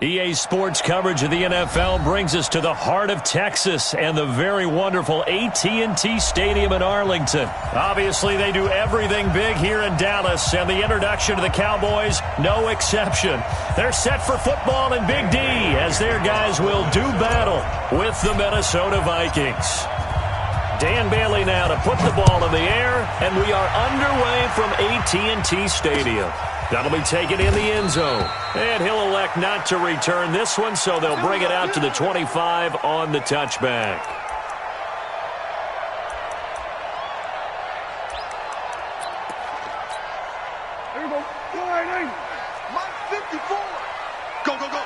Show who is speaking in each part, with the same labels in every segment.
Speaker 1: EA Sports coverage of the NFL brings us to the heart of Texas and the very wonderful AT&T Stadium in Arlington. Obviously, they do everything big here in Dallas, and the introduction to the Cowboys, no exception. They're set for football in Big D as their guys will do battle with the Minnesota Vikings. Dan Bailey now to put the ball in the air, and we are underway from AT&T Stadium. That'll be taken in the end zone. And he'll elect not to return this one, so they'll bring it out to the 25 on the touchback.
Speaker 2: There you go. Mike 54. Go, go, go.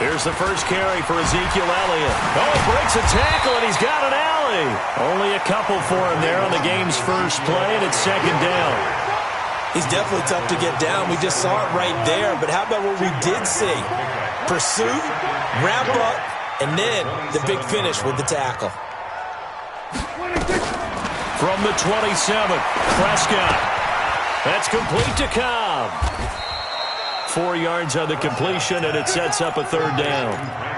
Speaker 1: Here's the first carry for Ezekiel Elliott. Oh, breaks a tackle, and he's got an alley. Only a couple for him there on the game's first play, and it's second down.
Speaker 3: He's definitely tough to get down. We just saw it right there. But how about what we did see? Pursuit, wrap up, and then the big finish with the tackle.
Speaker 1: From the 27, Prescott. That's complete to Cobb. 4 yards on the completion, and it sets up a third down.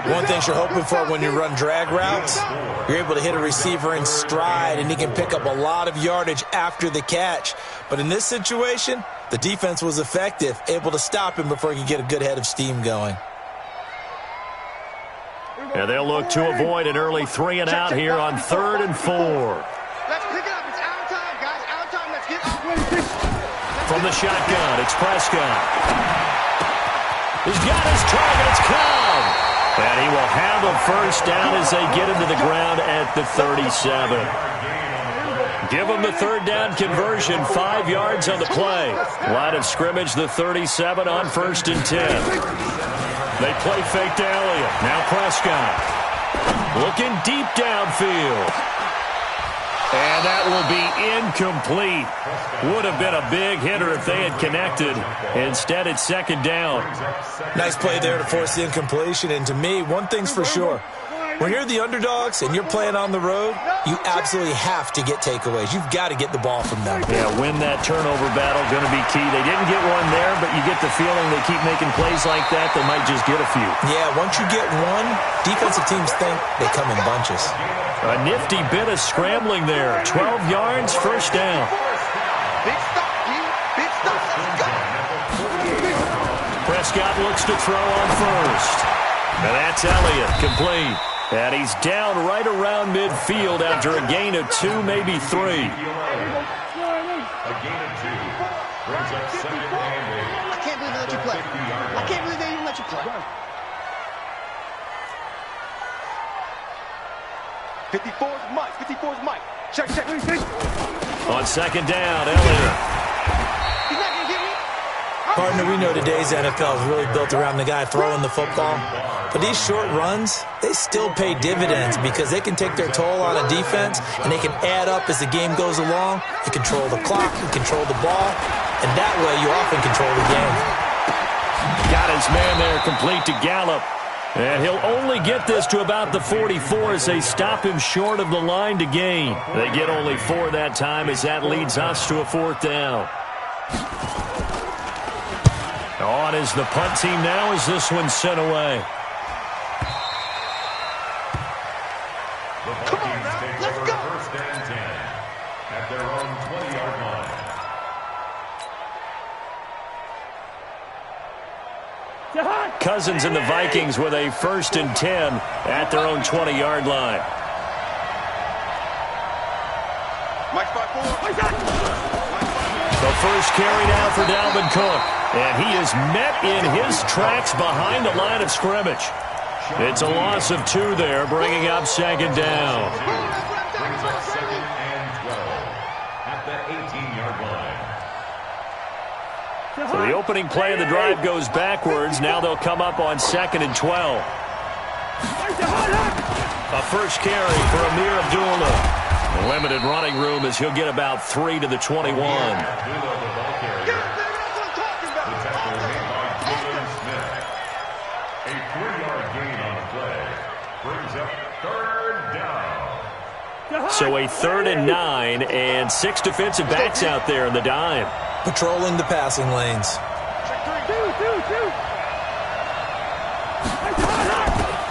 Speaker 3: One thing you're hoping for when you run drag routes, you're able to hit a receiver in stride, and he can pick up a lot of yardage after the catch. But in this situation, the defense was effective, able to stop him before he could get a good head of steam going.
Speaker 1: And they'll look to avoid an early 3 and out here on 3rd and 4.
Speaker 2: Let's pick it up. It's out time, guys. Out time. Let's get up.
Speaker 1: From the shotgun, it's Prescott. He's got his target. It's Cobb. And he will have a first down as they get him to the ground at the 37. Give him the third down conversion, 5 yards on the play. Line of scrimmage, the 37 on 1st and 10. They play fake to Elliott. Now Prescott. Looking deep downfield. And that will be incomplete. Would have been a big hitter if they had connected. Instead, it's second down.
Speaker 3: Nice play there to force the incompletion. And to me, one thing's for sure. When you're the underdogs and you're playing on the road, you absolutely have to get takeaways. You've got to get the ball from them.
Speaker 1: Yeah, win that turnover battle, going to be key. They didn't get one there, but you get the feeling they keep making plays like that, they might just get a few.
Speaker 3: Yeah, once you get one, defensive teams think they come in bunches.
Speaker 1: A nifty bit of scrambling there. 12 yards, first down.
Speaker 2: Big stop, big stop. Let's go.
Speaker 1: Prescott looks to throw on first. And that's Elliott, complete. And he's down right around midfield after a gain of 2, maybe 3.
Speaker 4: A gain of 2 brings up second and 8.
Speaker 2: I can't believe they let you play. I can't believe they even let you play. 54's Mike. 54's Mike. Check, check.
Speaker 1: On second down, Elliott.
Speaker 2: He's not going to get me.
Speaker 3: Partner, we know today's NFL is really built around the guy throwing the football. But these short runs, they still pay dividends because they can take their toll on a defense, and they can add up as the game goes along. You control the clock, you control the ball, and that way you often control the game.
Speaker 1: Got his man there, complete to Gallup. And he'll only get this to about the 44 as they stop him short of the line to gain. They get only 4 that time as that leads us to a 4th down. On is the punt team now as this one's sent away.
Speaker 4: The Vikings take over 1st and 10 at their own 20-yard line.
Speaker 1: Cousins and the Vikings with a 1st and 10 at their own 20-yard line.
Speaker 2: Mike 5-4.
Speaker 1: The first carry now for Dalvin Cook. And he is met in his tracks behind the line of scrimmage. It's a loss of 2 there, bringing up second down.
Speaker 4: Brings up second and 12 at the 18-yard line.
Speaker 1: So the opening play of the drive goes backwards. Now they'll come up on 2nd and 12. A first carry for Amir Abdullah. Limited running room as he'll get about 3 to the 21. So a 3rd and 9 and 6 defensive backs out there in the dime.
Speaker 3: Patrolling the passing lanes.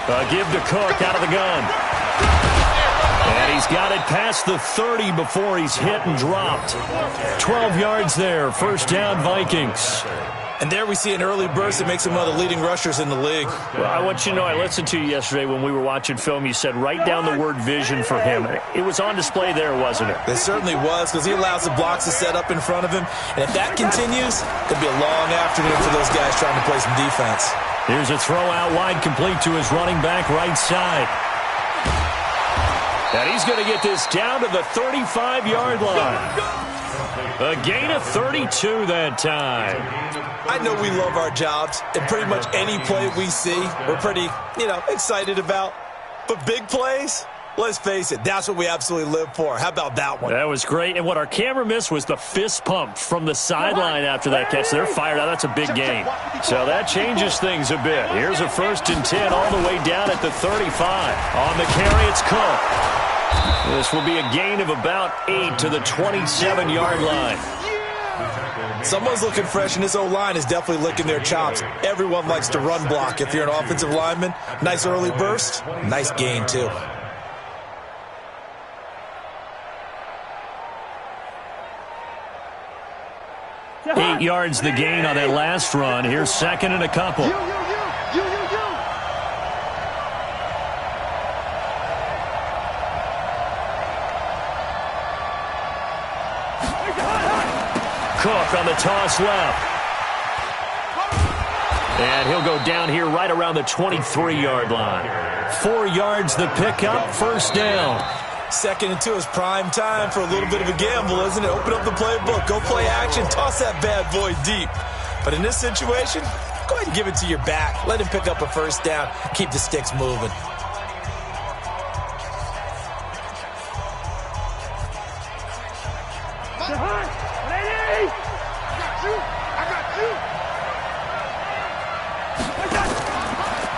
Speaker 1: A give to Cook out of the gun. And he's got it past the 30 before he's hit and dropped. 12 yards there. First down, Vikings.
Speaker 3: And there we see an early burst that makes him one of the leading rushers in the league.
Speaker 1: Well, I want you to know, I listened to you yesterday when we were watching film. You said write down the word vision for him. It was on display there, wasn't it?
Speaker 3: It certainly was, because he allows the blocks to set up in front of him. And if that continues, it could be a long afternoon for those guys trying to play some defense.
Speaker 1: Here's a throw out wide, complete to his running back right side. And he's going to get this down to the 35-yard line. A gain of 32 that time.
Speaker 3: I know we love our jobs, and pretty much any play we see, we're pretty, excited about. But big plays, let's face it, that's what we absolutely live for. How about that one?
Speaker 1: That was great. And what our camera missed was the fist pump from the sideline after that catch. They're fired out. That's a big gain. So that changes things a bit. Here's a 1st and 10 all the way down at the 35. On the carry, it's Cook. This will be a gain of about 8 to the 27-yard line.
Speaker 3: Someone's looking fresh, and this O-line is definitely licking their chops. Everyone likes to run block. If you're an offensive lineman, nice early burst, nice gain, too.
Speaker 1: Eight yards the gain on that last run. Here's 2nd and a couple. Cook on the toss left. And he'll go down here right around the 23-yard line. 4 yards the pickup, first down.
Speaker 3: 2nd and 2 is prime time for a little bit of a gamble, isn't it? Open up the playbook, go play action, toss that bad boy deep. But in this situation, go ahead and give it to your back. Let him pick up a first down, keep the sticks moving.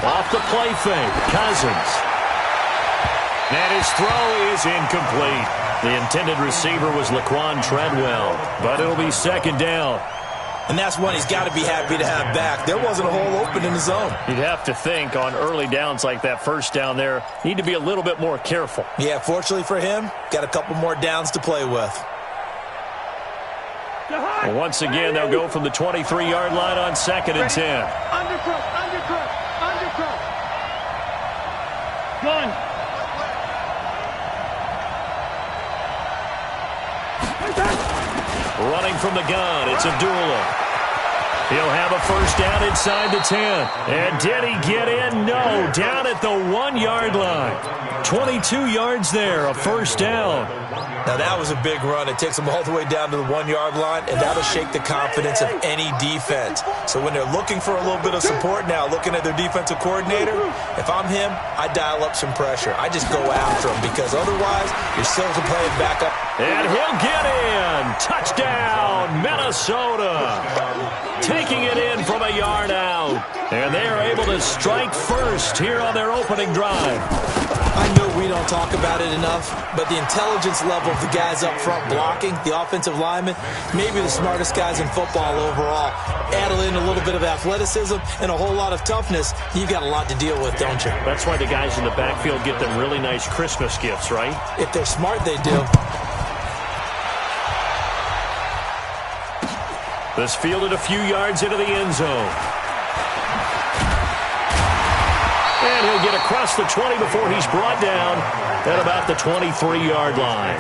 Speaker 1: Off the play fake, Cousins. And his throw is incomplete. The intended receiver was Laquan Treadwell, but it'll be 2nd down.
Speaker 3: And that's one he's got to be happy to have back. There wasn't a hole open in the zone.
Speaker 1: You'd have to think on early downs like that first down there, need to be a little bit more careful.
Speaker 3: Yeah, fortunately for him, got a couple more downs to play with.
Speaker 1: Well, once again, they'll go from the 23-yard line on 2nd and 10.
Speaker 2: Undercut. Gun.
Speaker 1: Running from the gun, it's Abdullah. He'll have a first down inside the 10. And did he get in? No, down at the 1-yard line. 22 yards there, a first down.
Speaker 3: Now that was a big run. It takes them all the way down to the 1-yard line, and that'll shake the confidence of any defense. So when they're looking for a little bit of support now, looking at their defensive coordinator, if I'm him, I dial up some pressure. I just go after him, because otherwise you're still playing back up.
Speaker 1: And he'll get in. Touchdown, Minnesota. Taking it in from a yard out. And they are able to strike first here on their opening drive.
Speaker 3: I know we don't talk about it enough, but the intelligence level of the guys up front blocking, the offensive linemen, maybe the smartest guys in football overall. Add in a little bit of athleticism and a whole lot of toughness, you've got a lot to deal with, don't you?
Speaker 1: That's why the guys in the backfield get them really nice Christmas gifts, right?
Speaker 3: If they're smart, they do.
Speaker 1: This fielded a few yards into the end zone. And he'll get across the 20 before he's brought down at about the 23-yard line.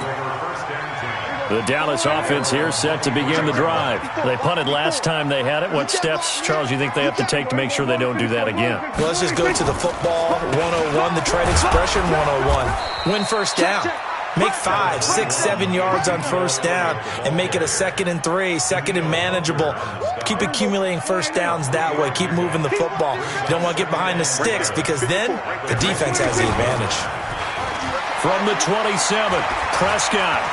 Speaker 1: The Dallas offense here set to begin the drive. They punted last time they had it. What steps, Charles, you think they have to take to make sure they don't do that again?
Speaker 3: Well, let's just go to the football 101, the trade expression 101. Win first down. Make 5, 6, 7 yards on first down and make it a 2nd and 3, 2nd and manageable. Keep accumulating first downs that way. Keep moving the football. You don't want to get behind the sticks, because then the defense has the advantage.
Speaker 1: From the 27, Prescott.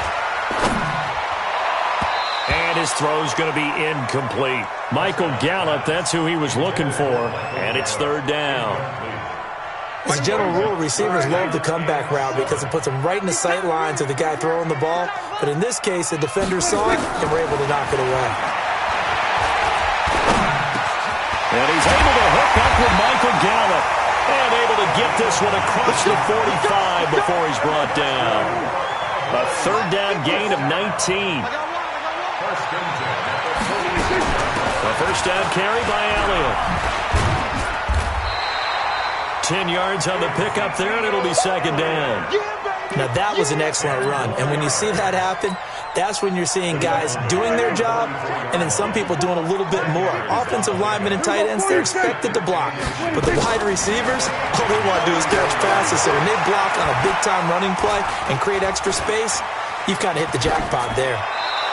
Speaker 1: And his throw's going to be incomplete. Michael Gallup, that's who he was looking for. And it's 3rd down.
Speaker 3: As a general rule, receivers love the comeback route because it puts them right in the sight lines of the guy throwing the ball. But in this case, the defenders saw it and were able to knock it away.
Speaker 1: And he's able to hook up with Michael Gallup. And able to get this one across the 45 before he's brought down. A third down gain of 19. A first down carry by Elliott. 10 yards on the pickup there, and it'll be second down.
Speaker 3: Now, that was an excellent run. And when you see that happen, that's when you're seeing guys doing their job and then some people doing a little bit more. Offensive linemen and tight ends, they're expected to block. But the wide receivers, all they want to do is catch passes. So when they block on a big-time running play and create extra space, you've kind of hit the jackpot there.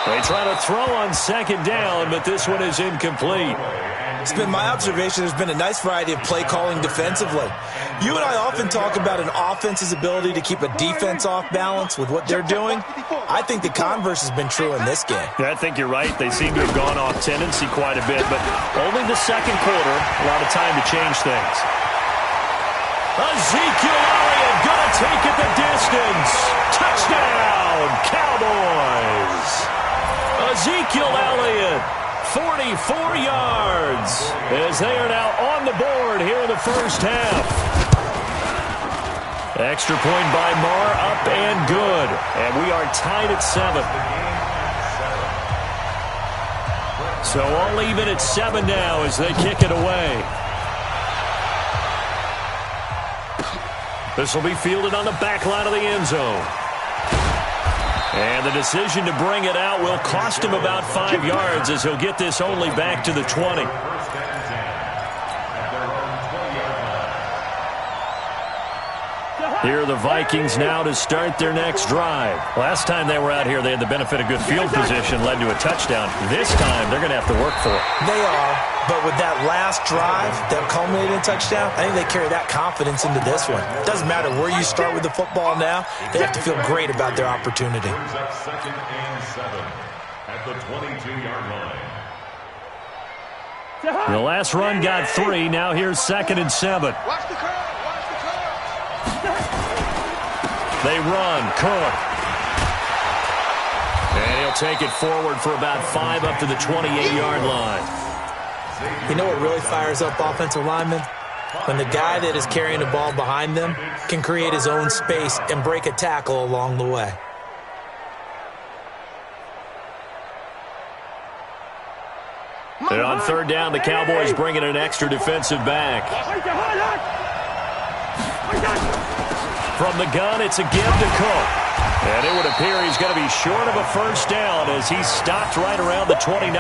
Speaker 1: They try to throw on second down, but this one is incomplete.
Speaker 3: It's been my observation there's been a nice variety of play calling defensively. You and I often talk about an offense's ability to keep a defense off balance with what they're doing. I think the converse has been true in this game.
Speaker 1: Yeah, I think you're right. They seem to have gone off tendency quite a bit, but only the second quarter, a lot of time to change things. Ezekiel Elliott going to take it the distance. Touchdown, Cowboys. Ezekiel Elliott, 44 yards, as they are now on the board here in the first half. Extra point by Marr, up and good. And we are tied at 7. So all even at 7 now as they kick it away. This will be fielded on the back line of the end zone. And the decision to bring it out will cost him about 5 yards as he'll get this only back to the 20. Here are the Vikings now to start their next drive. Last time they were out here, they had the benefit of good field position, led to a touchdown. This time, they're going to have to work for it.
Speaker 3: They are, but with that last drive that culminated in a touchdown, I think they carry that confidence into this one. It doesn't matter where you start with the football now. They have to feel great about their opportunity.
Speaker 4: Second and 7 at the 22-yard line.
Speaker 1: The last run got 3. Now here's second and 7.
Speaker 2: Watch the curve.
Speaker 1: They run. Cook. And he'll take it forward for about 5 up to the 28-yard line.
Speaker 3: You know what really fires up offensive linemen? When the guy that is carrying the ball behind them can create his own space and break a tackle along the way.
Speaker 1: And on third down, the Cowboys bring in an extra defensive back. From the gun, it's a give to Cook. And it would appear he's going to be short of a first down as he's stopped right around the 29.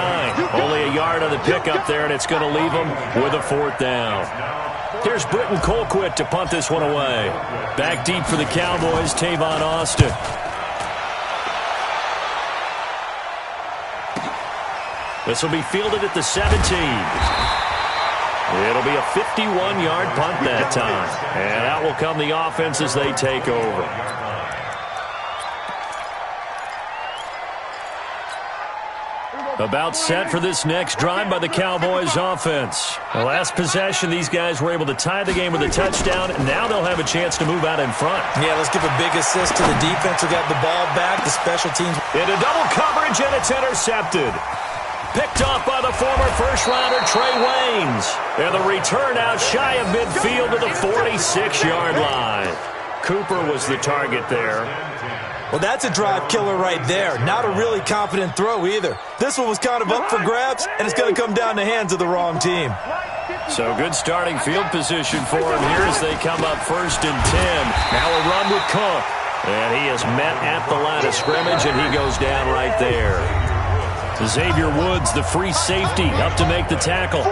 Speaker 1: Only a yard on the pickup there, and it's going to leave him with a fourth down. Here's Britton Colquitt to punt this one away. Back deep for the Cowboys, Tavon Austin. This will be fielded at the 17. It'll be a 51-yard punt that time. And out will come the offense as they take over. About set for this next drive by the Cowboys offense. The last possession, these guys were able to tie the game with a touchdown, and now they'll have a chance to move out in front.
Speaker 3: Yeah, let's give a big assist to the defense who got the ball back. The special teams.
Speaker 1: Into double coverage, and it's intercepted. Picked off by the former first-rounder Trey Waynes. And the return out shy of midfield to the 46-yard line. Cooper was the target there.
Speaker 3: Well, that's a drive killer right there. Not a really confident throw either. This one was kind of up for grabs, and it's going to come down the hands of the wrong team.
Speaker 1: So good starting field position for him here as they come up first and 10. Now a run with Cook. And he is met at the line of scrimmage, and he goes down right there. Xavier Woods, the free safety, up to make the tackle.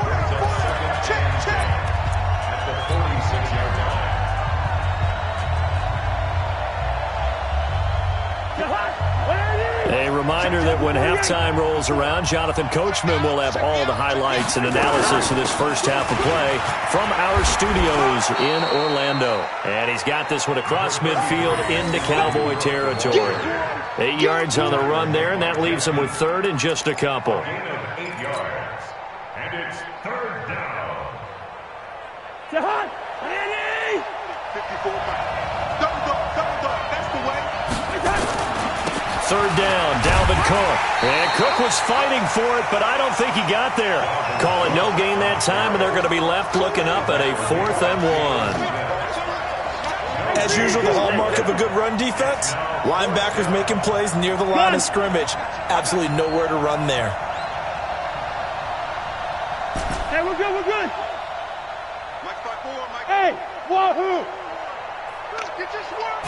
Speaker 1: A reminder that when halftime rolls around, Jonathan Coachman will have all the highlights and analysis of this first half of play from our studios in Orlando. And he's got this one across midfield into Cowboy territory. 8 yards on the run there, and that leaves him with third and just a couple.
Speaker 4: 8 yards. And it's third down.
Speaker 2: 54 back. Double dog. That's the way.
Speaker 1: third down. Dalvin Cook. And Cook was fighting for it, but I don't think he got there. Call it no gain that time, and they're going to be left looking up at a 4th and 1.
Speaker 3: As usual, the hallmark of a good run defense, linebackers making plays near the line of scrimmage. Absolutely nowhere to run there.
Speaker 2: Hey, we're good, we're good. Mike 5-4, Mike. Hey, wahoo! Get your swerve.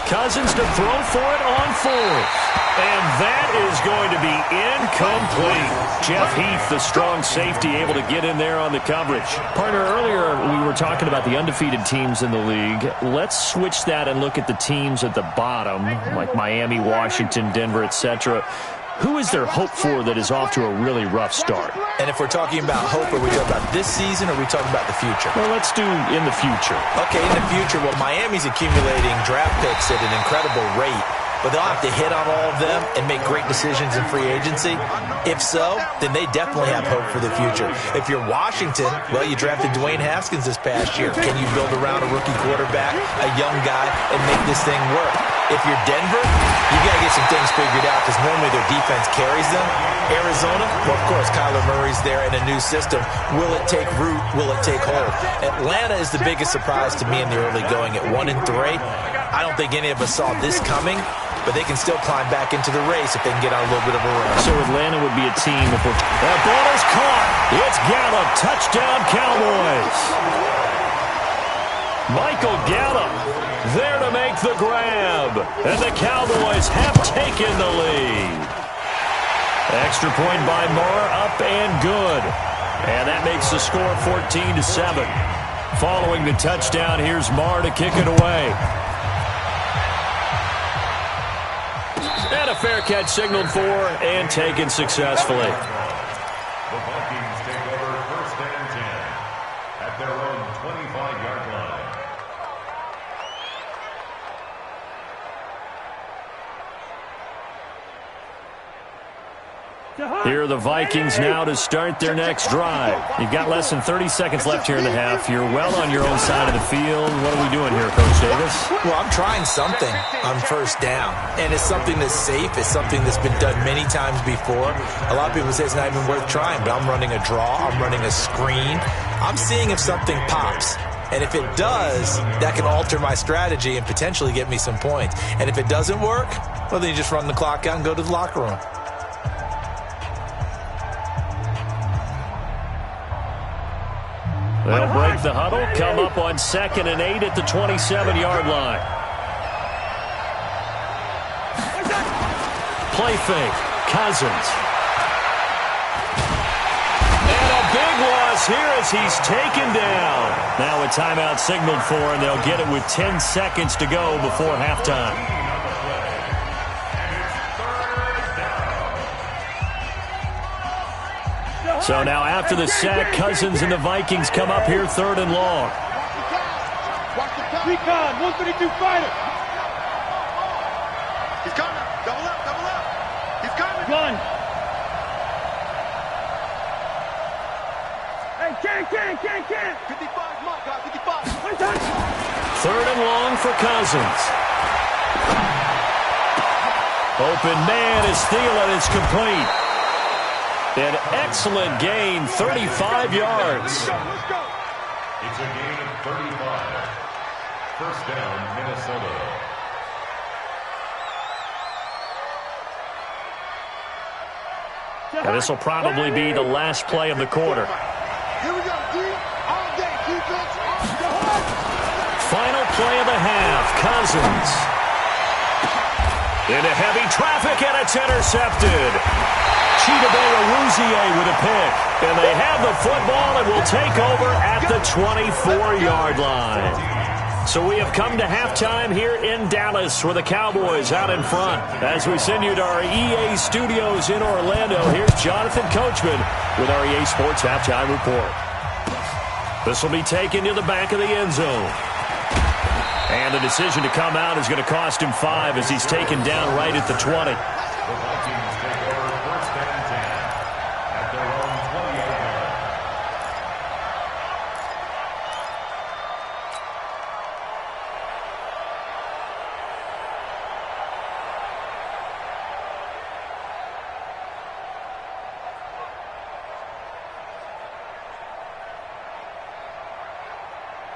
Speaker 1: Cousins to throw for it on 4th. And that is going to be incomplete. Jeff Heath, the strong safety, able to get in there on the coverage. Partner, earlier we were talking about the undefeated teams in the league. Let's switch that and look at the teams at the bottom, like Miami, Washington, Denver, etc. Who is there hope for that is off to a really rough start?
Speaker 3: And if we're talking about hope, are we talking about this season or are we talking about the future?
Speaker 1: Well, let's do in the future.
Speaker 3: Okay, in the future, well, Miami's accumulating draft picks at an incredible rate, but they'll have to hit on all of them and make great decisions in free agency. If so, then they definitely have hope for the future. If you're Washington, well, you drafted Dwayne Haskins this past year. Can you build around a rookie quarterback, a young guy, and make this thing work? If you're Denver, you got to get some things figured out because normally their defense carries them. Arizona, well, of course, Kyler Murray's there in a new system. Will it take root? Will it take hold? Atlanta is the biggest surprise to me in the early going at 1-3. I don't think any of us saw this coming, but they can still climb back into the race if they can get on a little bit of a run.
Speaker 1: So Atlanta would be a team if we're... That ball is caught. It's Gallup. Touchdown, Cowboys. Michael Gallup there to make the grab. And the Cowboys have taken the lead. Extra point by Moore, up and good. And that makes the score 14-7. Following the touchdown, here's Marr to kick it away. And a fair catch signaled for and taken successfully.
Speaker 4: The Vikings take over 1st and 10 at their own 25-yard line.
Speaker 1: Here are the Vikings now to start their next drive. You've got less than 30 seconds left here in the half. You're well on your own side of the field. What are we doing here, Coach Davis?
Speaker 3: Well, I'm trying something on 1st down, and it's something that's safe. It's something that's been done many times before. A lot of people say it's not even worth trying, but I'm running a draw. I'm running a screen. I'm seeing if something pops. And if it does, that can alter my strategy and potentially get me some points. And if it doesn't work, well, then you just run the clock out and go to the locker room.
Speaker 1: They'll break the huddle, come up on 2nd and 8 at the 27-yard line. Play fake, Cousins. And a big loss here as he's taken down. Now a timeout signaled for, and they'll get it with 10 seconds to go before halftime. So now after the sack, Cousins and the Vikings come up here 3rd and long.
Speaker 2: Recon, 132 fighter. He's coming. Double up, double up. He's coming. Run. Hey, can't. 55, my God, 55.
Speaker 1: 3rd and long for Cousins. Open man is Thielen. It's complete. An excellent gain, 35 yards.
Speaker 4: It's a gain of 35. 1st down, Minnesota.
Speaker 1: Now this will probably be the last play of the quarter.
Speaker 2: Here we go, D. All day, defense.
Speaker 1: Final play of the half, Cousins. Into heavy traffic, and it's intercepted. Chidobe with a pick. And they have the football and will take over at the 24-yard line. So we have come to halftime here in Dallas with the Cowboys out in front. As we send you to our EA studios in Orlando, here's Jonathan Coachman with our EA Sports Halftime Report. This will be taken to the back of the end zone. And the decision to come out is going to cost him 5 as he's taken down right at the 20.
Speaker 4: The Vikings take over 1st and 10 at their own 20-yard line.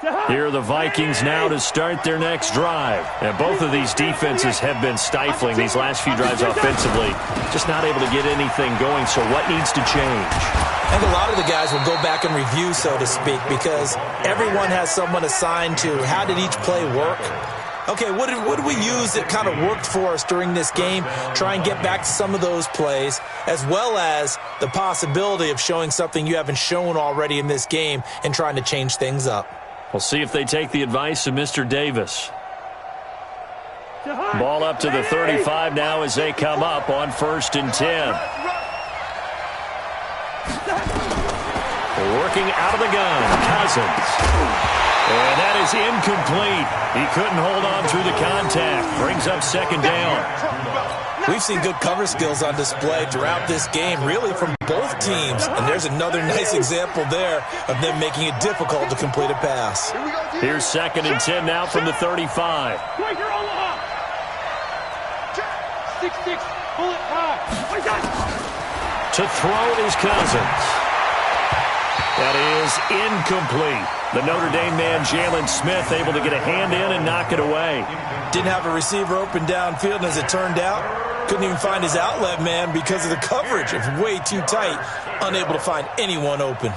Speaker 1: Here are the Vikings now to start their next drive. And both of these defenses have been stifling these last few drives offensively. Just not able to get anything going, so what needs to change?
Speaker 3: I think a lot of the guys will go back and review, so to speak, because everyone has someone assigned to how did each play work. Okay, what did we use that kind of worked for us during this game? Try and get back to some of those plays, as well as the possibility of showing something you haven't shown already in this game and trying to change things up.
Speaker 1: We'll see if they take the advice of Mr. Davis. Ball up to the 35 now as they come up on 1st and 10. Working out of the gun, Cousins. And that is incomplete. He couldn't hold on through the contact. Brings up 2nd down.
Speaker 3: We've seen good cover skills on display throughout this game, really from both teams. And there's another nice example there of them making it difficult to complete a pass.
Speaker 1: Here's 2nd and 10 now from the 35.
Speaker 2: 6-6, pull it high.
Speaker 1: To throw is Cousins. That is incomplete. The Notre Dame man, Jalen Smith, able to get a hand in and knock it away.
Speaker 3: Didn't have a receiver open downfield, and as it turned out, couldn't even find his outlet man because of the coverage. It was way too tight, unable to find anyone open.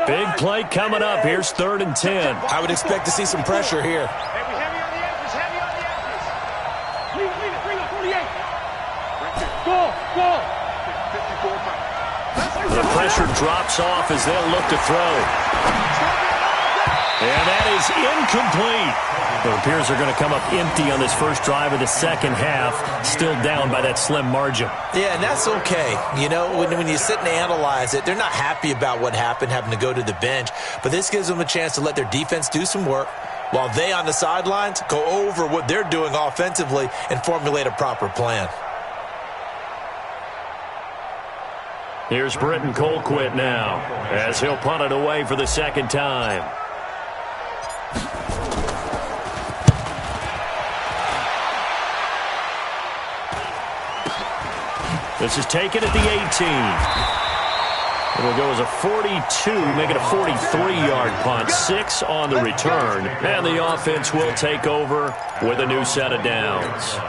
Speaker 1: Big play coming up. Here's 3rd and 10.
Speaker 3: I would expect to see some pressure here.
Speaker 2: Heavy on the edges, heavy on the edges. Leave it, bring up 48. Go. 54.
Speaker 1: The pressure drops off as they'll look to throw. And that is incomplete. It appears they're going to come up empty on this first drive of the second half, still down by that slim margin.
Speaker 3: Yeah, and that's okay. You know, when you sit and analyze it, they're not happy about what happened, having to go to the bench. But this gives them a chance to let their defense do some work while they on the sidelines go over what they're doing offensively and formulate a proper plan.
Speaker 1: Here's Britton Colquitt now as he'll punt it away for the 2nd time. This is taken at the 18. It'll go as a 42, make it a 43-yard punt. 6 on the return. And the offense will take over with a new set of downs.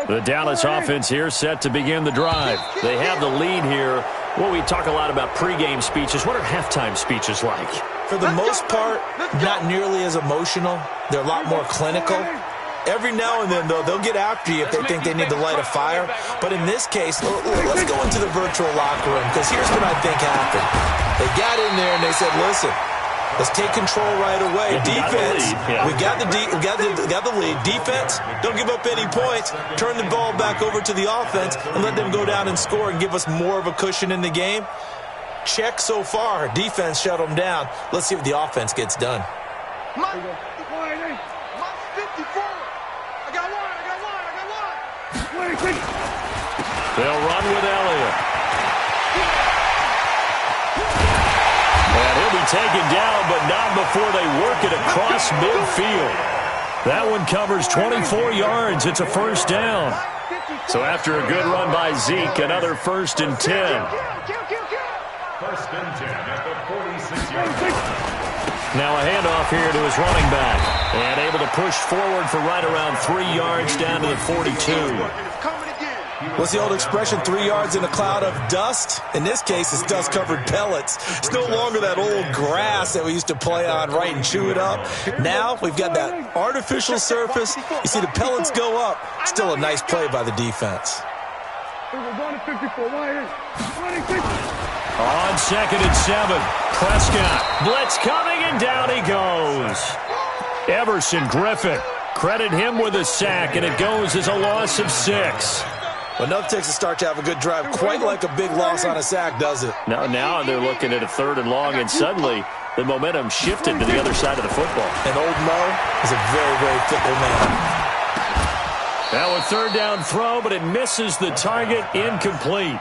Speaker 1: The Dallas offense here set to begin the drive. They have the lead here. Well, we talk a lot about pregame speeches. What are halftime speeches like?
Speaker 3: For the most part, not nearly as emotional. They're a lot more clinical. Every now and then, though, they'll get after you if they think they need to light a fire. But in this case, let's go into the virtual locker room, because here's what I think happened. They got in there and they said, listen, let's take control right away. Defense, we got the lead. Defense, don't give up any points. Turn the ball back over to the offense and let them go down and score and give us more of a cushion in the game. Check so far. Defense shut them down. Let's see if the offense gets done.
Speaker 2: My 54. I got one.
Speaker 1: They'll run with Elliott. And he'll be taken down, but not before they work it across midfield. That one covers 24 yards. It's a 1st down. So after a good run by Zeke, another 1st and 10.
Speaker 4: 1st and 10 at the 46-yard line.
Speaker 1: Now a handoff here to his running back. And able to push forward for right around 3 yards down to the 42.
Speaker 3: What's the old expression, 3 yards in a cloud of dust? In this case, it's dust-covered pellets. It's no longer that old grass that we used to play on, right, and chew it up. Now we've got that artificial surface. You see the pellets go up. Still a nice play by the defense.
Speaker 1: On 2nd and 7, Prescott. Blitz coming, and down he goes. Everson Griffin Credit him with a sack, and it goes as a loss of 6.
Speaker 3: Well, nothing takes a start to have a good drive quite like a big loss on a sack, does it?
Speaker 1: Now they're looking at a 3rd and long, and suddenly the momentum shifted to the other side of the football.
Speaker 3: And old Mo is a very, very fickle man.
Speaker 1: Now a 3rd down throw, but it misses the target, incomplete.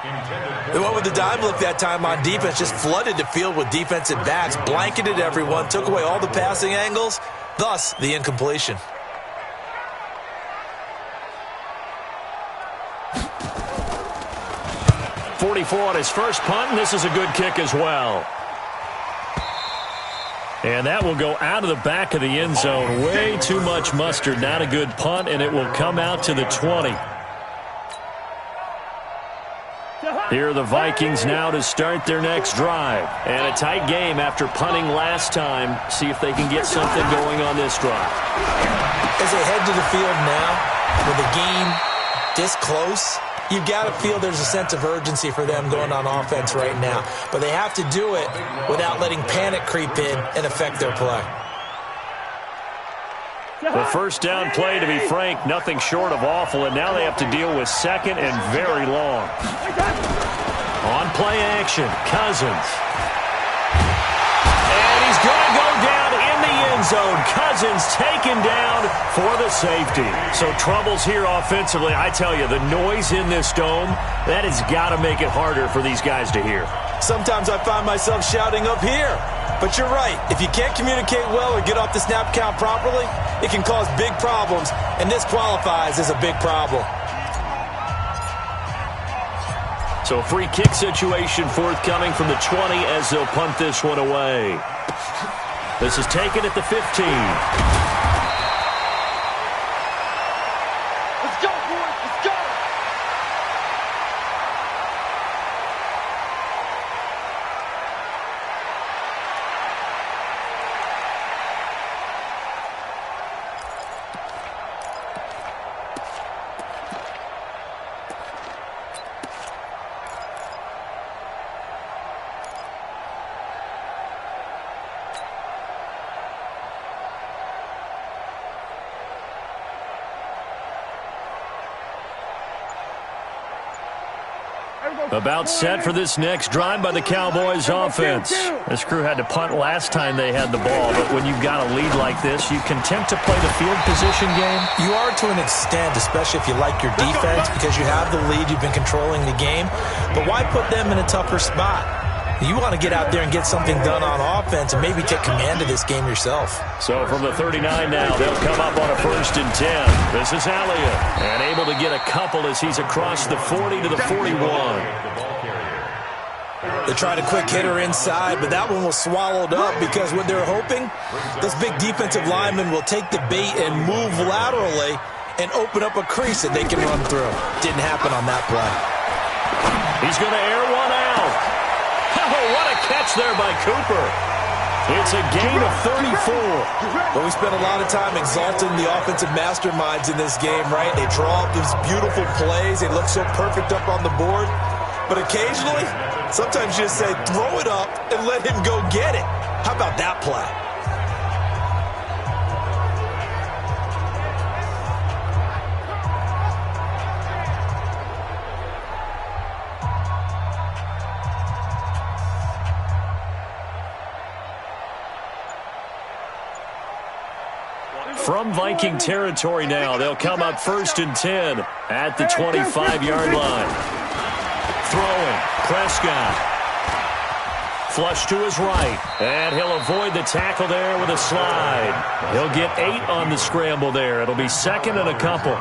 Speaker 3: They went with the dime look that time on defense, just flooded the field with defensive backs, blanketed everyone, took away all the passing angles, thus the incompletion. .44 on his first punt, and this is a good kick as well.
Speaker 1: And that will go out of the back of the end zone. Way too much mustard. Not a good punt, and it will come out to the 20. Here are the Vikings now to start their next drive. And a tight game after punting last time. See if they can get something going on this drive.
Speaker 3: As they head to the field now, with the game this close, you've got to feel there's a sense of urgency for them going on offense right now. But they have to do it without letting panic creep in and affect their play.
Speaker 1: The first down play, to be frank, nothing short of awful, and now they have to deal with 2nd and very long. On play action, Cousins. And he's going to go down in the end zone. Cousins taken down for the safety. So troubles here offensively. I tell you, the noise in this dome, that has got to make it harder for these guys to hear.
Speaker 3: Sometimes I find myself shouting up here. But you're right. If you can't communicate well or get off the snap count properly, it can cause big problems, and this qualifies as a big problem.
Speaker 1: So a free kick situation forthcoming from the 20 as they'll punt this one away. This is taken at the 15.
Speaker 2: Let's go, boys. Let's go.
Speaker 1: About set for this next drive by the Cowboys offense. This crew had to punt last time they had the ball, but when you've got a lead like this, you content to play the field position game?
Speaker 3: You are to an extent, especially if you like your defense, because you have the lead, you've been controlling the game. But why put them in a tougher spot? You want to get out there and get something done on offense and maybe take command of this game yourself.
Speaker 1: So from the 39 now, they'll come up on a 1st and 10. This is Elliott, and able to get a couple as he's across the 40 to the 41.
Speaker 3: They tried a quick hitter inside, but that one was swallowed up because what they're hoping, those big defensive linemen will take the bait and move laterally and open up a crease that they can run through. Didn't happen on that play.
Speaker 1: He's going to air one out. Oh, what a catch there by Cooper. It's a gain of 34.
Speaker 3: But we spent a lot of time exalting the offensive masterminds in this game, right? They draw up these beautiful plays. They look so perfect up on the board. But occasionally, sometimes you just say, throw it up and let him go get it. How about that play?
Speaker 1: From Viking territory now, they'll come up 1st and 10 at the 25-yard line. Throwing, Prescott. Flush to his right, and he'll avoid the tackle there with a slide. He'll get 8 on the scramble there. It'll be 2nd and a couple.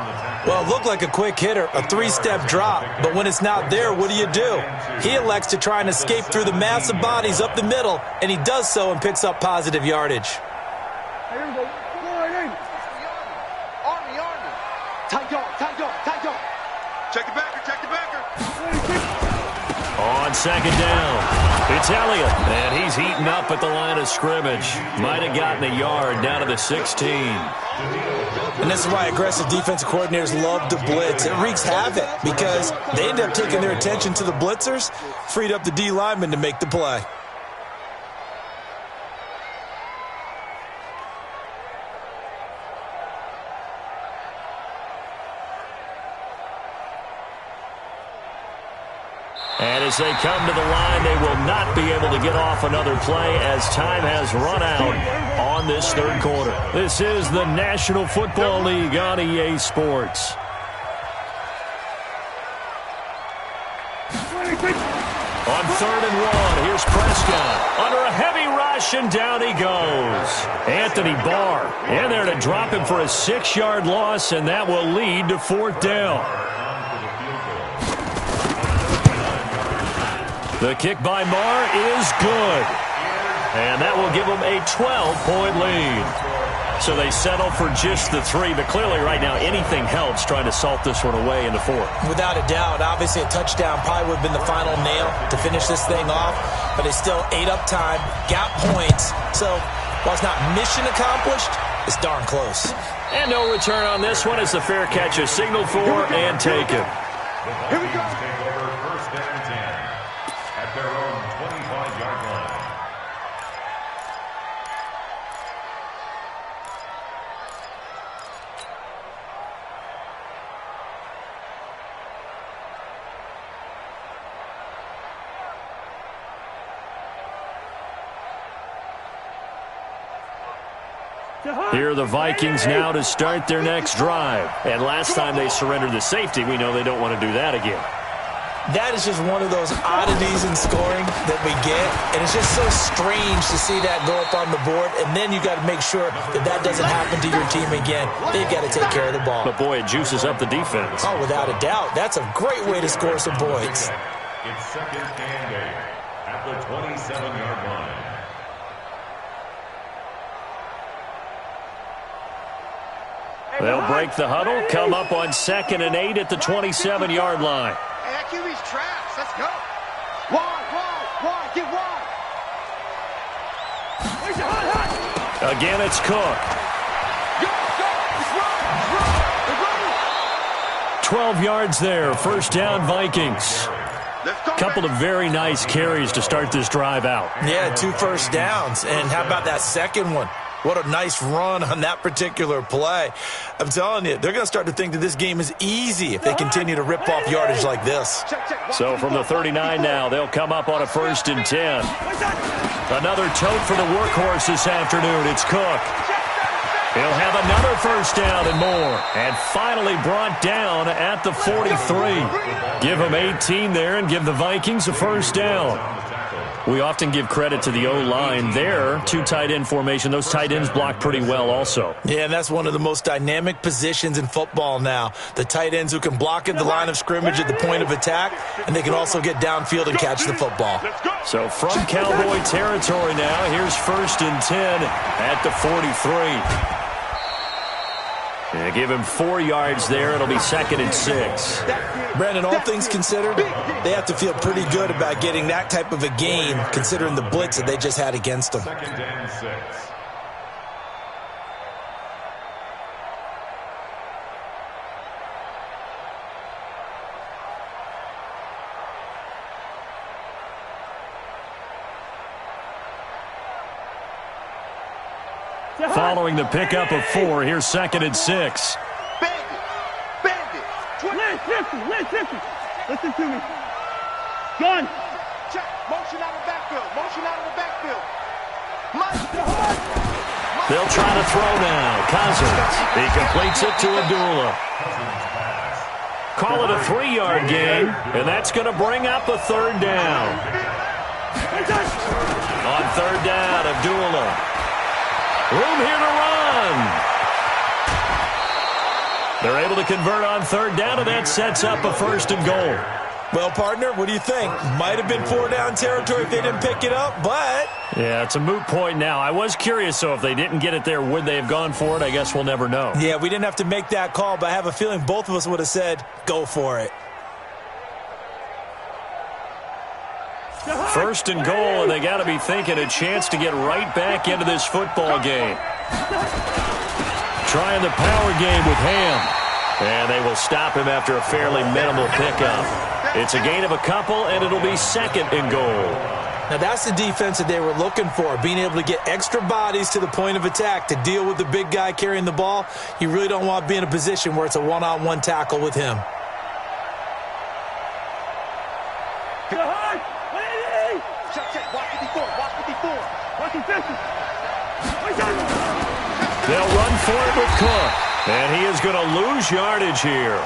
Speaker 3: Well, it looked like a quick hitter, a 3-step drop, but when it's not there, what do? He elects to try and escape through the massive bodies up the middle, and he does so and picks up positive yardage.
Speaker 2: Check the backer.
Speaker 1: On 2nd down, it's Elliott, and he's heating up at the line of scrimmage. Might have gotten a yard down to the 16.
Speaker 3: And this is why aggressive defensive coordinators love to blitz. It wreaks havoc because they end up taking their attention to the blitzers, freed up the D lineman to make the play.
Speaker 1: And as they come to the line, they will not be able to get off another play as time has run out on this third quarter. This is the National Football League on EA Sports. On 3rd and 1, here's Prescott. Under a heavy rush, and down he goes. Anthony Barr in there to drop him for a 6-yard loss, and that will lead to 4th down. The kick by Marr is good. And that will give them a 12-point lead. So they settle for just the 3, but clearly right now anything helps trying to salt this one away in the 4th.
Speaker 3: Without a doubt, obviously a touchdown probably would have been the final nail to finish this thing off, but it's still ate up time, got points. So while it's not mission accomplished, it's darn close.
Speaker 1: And no return on this one as the fair catch is signaled for and taken.
Speaker 2: Here we go.
Speaker 4: Take over 1st and 10 at their own 25-yard line.
Speaker 1: Here are the Vikings now to start their next drive. And last time they surrendered the safety, we know they don't want to do that again.
Speaker 3: That is just one of those oddities in scoring that we get, and it's just so strange to see that go up on the board, and then you got to make sure that that doesn't happen to your team again. They've got to take care of the ball.
Speaker 1: But boy, it juices up the defense.
Speaker 3: Oh, without a doubt. That's a great way to score some points.
Speaker 4: It's 2nd and 8 at the 27-yard line.
Speaker 1: They'll break the huddle, come up on 2nd and 8 at the 27-yard line.
Speaker 2: Hey, that QB's trash. Let's go. Wide, get wide. Where's the hot?
Speaker 1: Again, it's Cook.
Speaker 2: Go, it's run.
Speaker 1: 12 yards there, 1st down Vikings. Couple of very nice carries to start this drive out.
Speaker 3: Yeah, 2 first downs. And how about that second one? What a nice run on that particular play. I'm telling you, they're going to start to think that this game is easy if they continue to rip off yardage like this.
Speaker 1: So from the 39 now, they'll come up on a 1st and 10. Another tote for the workhorse this afternoon. It's Cook. He'll have another 1st down and more. And finally brought down at the 43. Give them 18 there and give the Vikings a 1st down. We often give credit to the O-line there. 2 tight end formation. Those tight ends block pretty well also.
Speaker 3: Yeah, and that's one of the most dynamic positions in football now. The tight ends who can block at the line of scrimmage at the point of attack, and they can also get downfield and catch the football.
Speaker 1: So from Cowboy territory now, here's 1st and 10 at the 43. Yeah, give him 4 yards there. It'll be 2nd and 6.
Speaker 3: Brandon, all things considered, they have to feel pretty good about getting that type of a game, considering the blitz that they just had against them.
Speaker 4: 2nd and 6.
Speaker 1: Following the pickup of 4, here's 2nd and 6.
Speaker 2: Bandit. Listen to me. Gun. Check. Motion out of the backfield.
Speaker 1: They'll try to throw now. Cousins. He completes it to Abdullah. Call it a 3-yard gain, and that's going to bring up a 3rd down. On 3rd down, Abdullah. Room here to run. They're able to convert on 3rd down, and that sets up a 1st and goal.
Speaker 3: Well, partner, what do you think? Might have been 4 down territory if they didn't pick it up, but...
Speaker 1: Yeah, it's a moot point now. I was curious, so if they didn't get it there, would they have gone for it? I guess we'll never know.
Speaker 3: Yeah, we didn't have to make that call, but I have a feeling both of us would have said, go for it.
Speaker 1: 1st and goal, and they got to be thinking a chance to get right back into this football game. Trying the power game with Ham. And they will stop him after a fairly minimal pickup. It's a gain of a couple, and it'll be 2nd and goal.
Speaker 3: Now, that's the defense that they were looking for, being able to get extra bodies to the point of attack to deal with the big guy carrying the ball. You really don't want to be in a position where it's a one-on-one tackle with him.
Speaker 1: They'll run for it with Cook. And he is going to lose yardage here.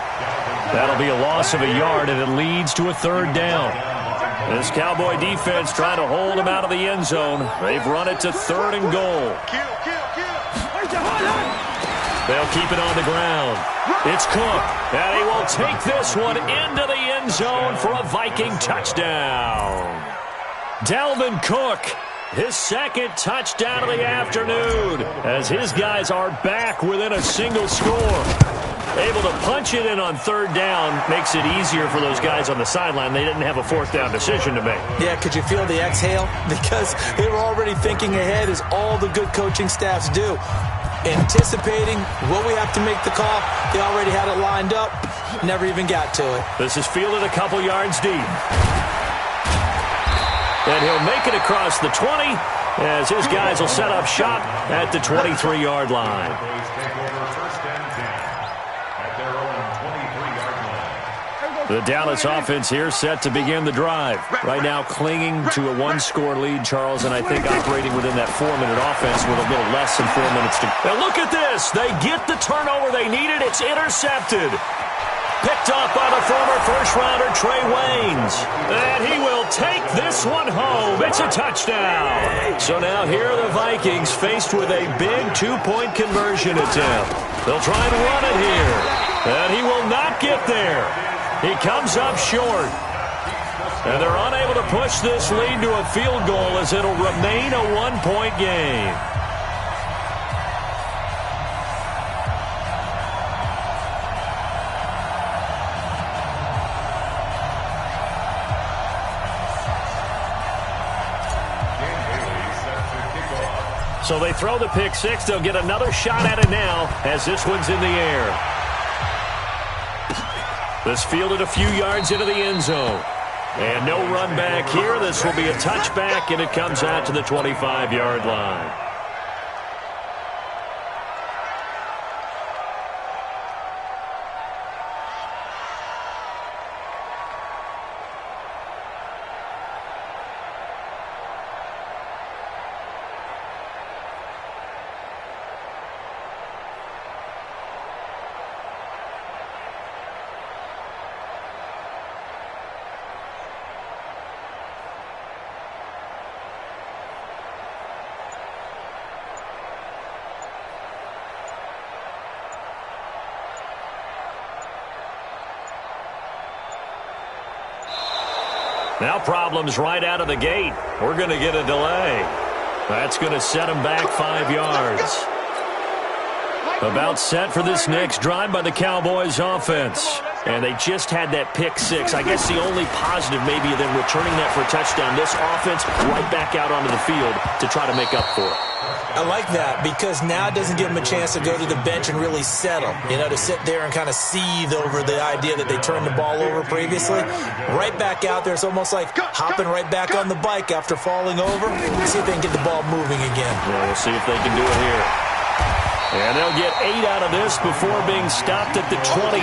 Speaker 1: That'll be a loss of a yard, and it leads to a third down. This Cowboy defense trying to hold him out of the end zone. They've run it to 3rd and goal. They'll keep it on the ground. It's Cook, and he will take this one into the end zone for a Viking touchdown. Dalvin Cook, his 2nd touchdown of the afternoon, as his guys are back within a single score. Able to punch it in on 3rd down makes it easier for those guys on the sideline. They didn't have a 4th down decision to make.
Speaker 3: Yeah, could you feel the exhale? Because they were already thinking ahead, as all the good coaching staffs do. Anticipating what we have to make the call. They already had it lined up. Never even got to it.
Speaker 1: This is fielded a couple yards deep. And he'll make it across the 20 as his guys will set up shop at the 23-yard line. The Dallas offense here set to begin the drive. Right now clinging to a 1-score lead, Charles, and I think operating within that 4-minute offense with a little less than 4 minutes to go. Now look at this. They get the turnover they needed. It's intercepted. Picked off by the former first-rounder Trey Waynes. And he will take this one home. It's a touchdown. So now here are the Vikings faced with a big 2-point conversion attempt. They'll try and run it here. And he will not get there. He comes up short. And they're unable to push this lead to a field goal as it'll remain a 1-point game. So they throw the pick six. They'll get another shot at it now as this one's in the air. This fielded a few yards into the end zone. And no run back here. This will be a touchback, and it comes out to the 25-yard line. Now problems right out of the gate. We're going to get a delay. That's going to set them back 5 yards. About set for this next drive by the Cowboys offense. And they just had that pick six. I guess the only positive maybe of them returning that for a touchdown. This offense right back out onto the field to try to make up for it.
Speaker 3: I like that because now it doesn't give them a chance to go to the bench and really settle. You know, to sit there and kind of seethe over the idea that they turned the ball over previously. Right back out there. It's almost like hopping right back on the bike after falling over. See if they can get the ball moving again.
Speaker 1: Yeah, we'll see if they can do it here. And they'll get 8 out of this before being stopped at the 28.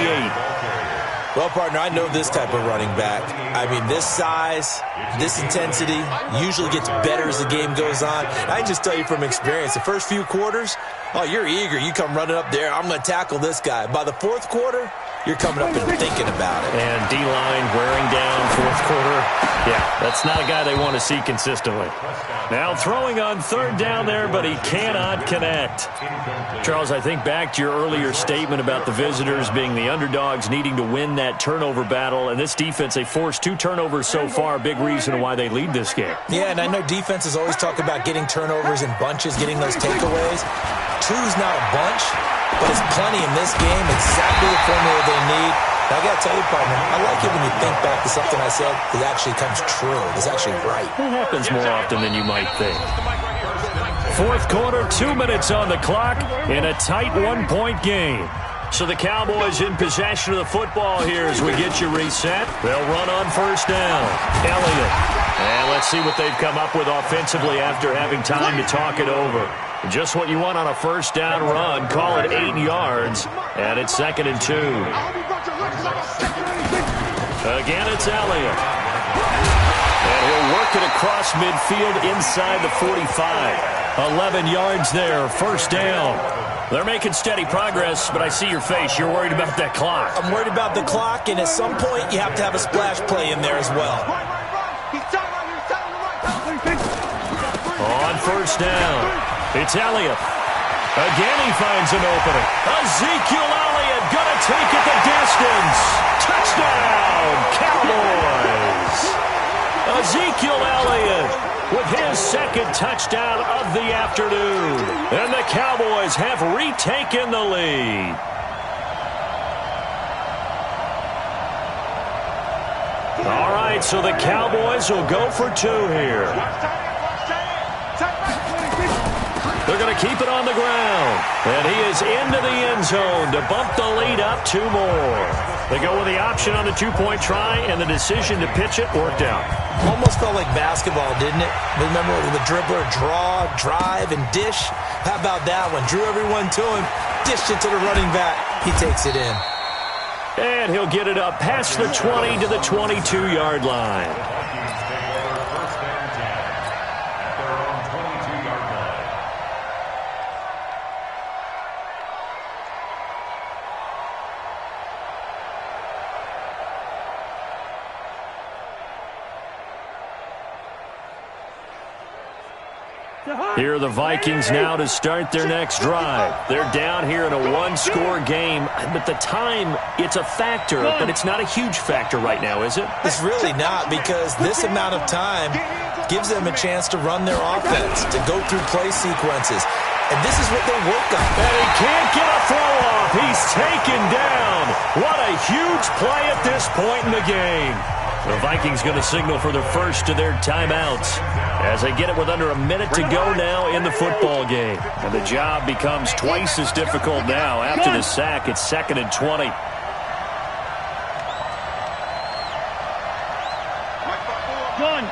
Speaker 3: Well, partner, I know this type of running back. I mean, this size, this intensity usually gets better as the game goes on. I can just tell you from experience, the first few quarters, oh, you're eager. You come running up there, I'm going to tackle this guy. By the fourth quarter, you're coming up and thinking about it.
Speaker 1: And D-line wearing down fourth quarter. Yeah, that's not a guy they want to see consistently. Now throwing on third down there, but he cannot connect. Charles, I think back to your earlier statement about the visitors being the underdogs needing to win that turnover battle. And this defense, they forced 2 turnovers so far, big reason why they lead this game.
Speaker 3: Yeah, and I know defenses always talk about getting turnovers in bunches, getting those takeaways. 2's not a bunch, but it's plenty in this game. Exactly the formula they need. I got to tell you, partner, I like it when you think back to something I said that actually comes true. It's actually right.
Speaker 1: It happens more often than you might think. Fourth quarter, 2 minutes on the clock in a tight 1-point game. So the Cowboys in possession of the football here as we get you reset. They'll run on first down. Elliott. And let's see what they've come up with offensively after having time to talk it over. Just what you want on a first down run. Call it 8 yards. And it's 2nd and 2. Again, it's Elliott. And he'll work it across midfield inside the 45. 11 yards there, first down. They're making steady progress, but I see your face. You're worried about that clock.
Speaker 3: I'm worried about the clock, and at some point, you have to have a splash play in there as well.
Speaker 1: On first down, it's Elliott. Again, he finds an opening. Ezekiel Elliott gonna take it the distance. Touchdown, Cowboys. Ezekiel Elliott with his second touchdown of the afternoon. And the Cowboys have retaken the lead. All right, so the Cowboys will go for 2 here. They're going to keep it on the ground. And he is into the end zone to bump the lead up 2 more. They go with the option on the 2-point try, and the decision to pitch it worked out.
Speaker 3: Almost felt like basketball, didn't it? Remember the dribbler, draw, drive, and dish? How about that one? Drew everyone to him, dished it to the running back. He takes it in.
Speaker 1: And he'll get it up past the 20 to the 22-yard line. Here are the Vikings now to start their next drive. They're down here in a 1-score game, but the time, it's a factor, but it's not a huge factor right now, is it?
Speaker 3: It's really not, because this amount of time gives them a chance to run their offense, to go through play sequences. And this is what they work on.
Speaker 1: And he can't get a throw off. He's taken down. What a huge play at this point in the game. The Vikings going to signal for the first of their timeouts as they get it with under a minute to go now in the football game. And the job becomes twice as difficult now. After the sack, it's 2nd and 20.
Speaker 2: Gun.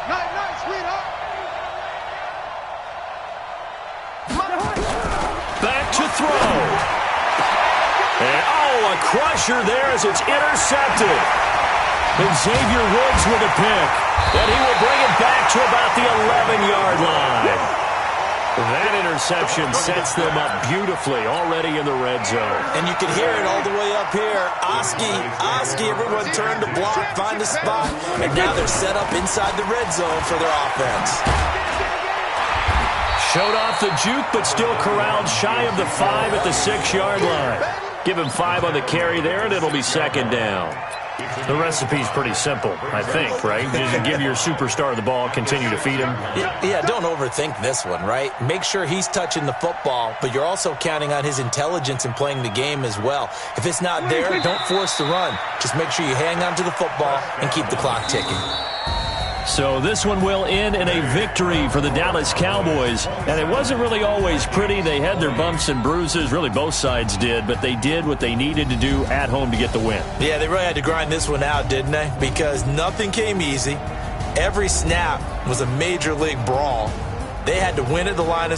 Speaker 2: Nice, sweetheart.
Speaker 1: Back to throw. And, a crusher there as it's intercepted. And Xavier Woods with a pick. And he will bring it back to about the 11-yard line. That interception sets them up beautifully already in the red zone.
Speaker 3: And you can hear it all the way up here. Oski, everyone turned to block, find a spot, and now they're set up inside the red zone for their offense.
Speaker 1: Showed off the juke, but still corralled shy of the 5 at the 6-yard line. Give him 5 on the carry there, and it'll be 2nd down. The recipe's pretty simple, I think, right? Just give your superstar the ball, continue to feed him.
Speaker 3: Yeah, don't overthink this one, right? Make sure he's touching the football, but you're also counting on his intelligence in playing the game as well. If it's not there, don't force the run. Just make sure you hang on to the football and keep the clock ticking.
Speaker 1: So this one will end in a victory for the Dallas Cowboys. And it wasn't really always pretty. They had their bumps and bruises. Really, both sides did. But they did what they needed to do at home to get the win.
Speaker 3: Yeah, they really had to grind this one out, didn't they? Because nothing came easy. Every snap was a major league brawl. They had to win at the line of scrimmage.